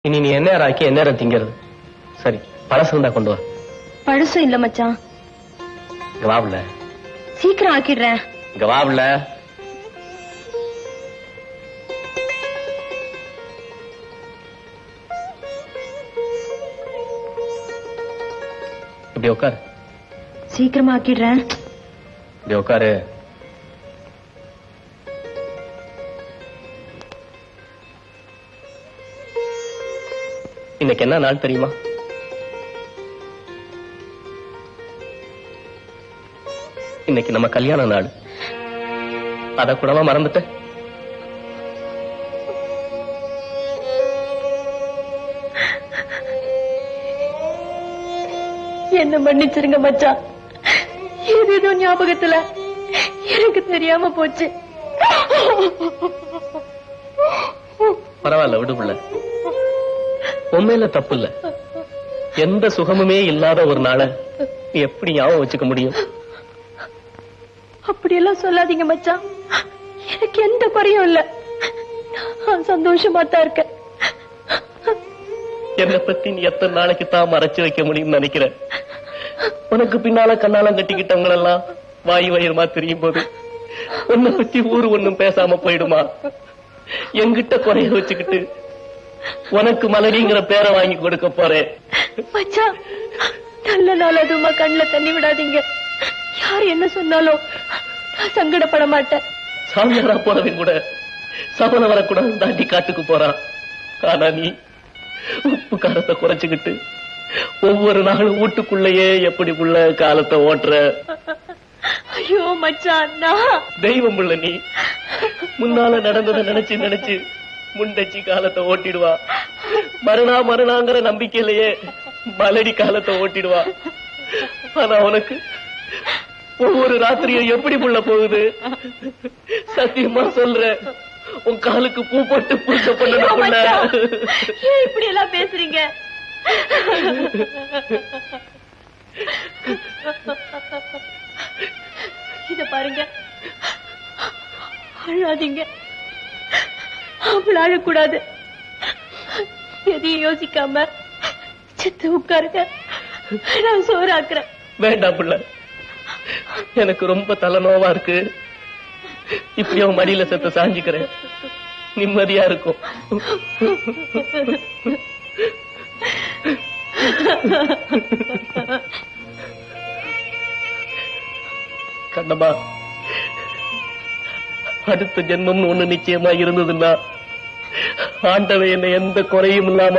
இனி நீ என்ன ஆக்கி என்ன திங்கிறது? சரி, பழசு இருந்தா கொண்டு வா. பழசு இல்ல மச்சான். இங்க வாவுல. சீக்கிரம் ஆக்கிடுறேன். இங்க வாவுல. இப்படி உட்காரு. சீக்கிரமா ஆக்கிடுறேன். இப்படி உட்காரு. இன்னைக்கு என்ன நாள் தெரியுமா? இன்னைக்கு நம்ம கல்யாண நாள். அத கூடவா மறந்துட்ட? என்ன மன்னிச்சிருங்க மச்சான். ஏதேதோ ஞாபகத்துல எனக்கு தெரியாம போச்சு. பரவாயில்ல, விடுபுள்ள. உண்மையில தப்பு இல்ல. எந்த சுகமுமே இல்லாத ஒரு நாளை நீ எப்படி ஞாபகம் வச்சுக்க முடியும்? அப்படியெல்லாம் சொல்லாதீங்க மச்சான். எனக்கு எந்த குறையும் இல்ல. நான் சந்தோஷமா தான் இருக்கேன். என்னை பத்தி நீ எத்தனை நாளைக்கு தான் மறைச்சு வைக்க முடியும்னு நினைக்கிறேன். உனக்கு பின்னால கண்ணாலம் கட்டிக்கிட்டவங்க எல்லாம் வாய் வயிறுமா தெரியும் போது உன்னை பத்தி ஊரு ஒண்ணும் பேசாம போயிடுமா? எங்கிட்ட குறைய வச்சுக்கிட்டு உனக்கு மலரிங்கிற பேரை வாங்கி கொடுக்க போறேன். மச்சான், நல்ல நாள் அதுமா கண்ணுல தண்ணி விடாதீங்க. யார் என்ன சொன்னாலும் நான் சங்கடப்பட மாட்டேன். சாமியாரா போறவன் கூட சபல வரக்கூடாது தாண்டி காட்டுக்கு போறான். ஆனா நீ உப்பு காரத்தை குறைச்சுக்கிட்டு ஒவ்வொரு நாளும் வீட்டுக்குள்ளேயே எப்படி புள்ள காலத்தை ஓட்டுற. ஐயோ மச்சான், நான் தெய்வம் புள்ள. நீ முன்னால நடந்ததை நினைச்சு நினைச்சு முண்டச்சி காலத்தை ஓட்டிடுவா. மறுநாங்கிற நம்பிக்கையிலேயே மலடி காலத்தை ஓட்டிடுவா. ஆனா உனக்கு ஒவ்வொரு ராத்திரியும் எப்படி புள்ள போகுது? சத்தியமா சொல்ற, உன் காலுக்கு பூ போட்டு பூஜை பண்ண. ஏன் இப்படி எல்லாம் பேசுறீங்க? இத பாருங்க, அழாதீங்க. அவள அழக்கூடாது. எதையும் யோசிக்காம செத்து உட்காருங்க. நான் சோறாக்குறேன். வேண்டாம் புள்ள, எனக்கு ரொம்ப தலைநோவா இருக்கு. இப்படி அவன் மடியில செத்த சாஞ்சிக்கிறேன், நிம்மதியா இருக்கும். கண்ணம்மா, அடுத்த ஜென்மம்னு ஒண்ணு நிச்சயமா இருந்ததுன்னா ஆண்டவன் என்ன எந்த குறையும் இல்லாம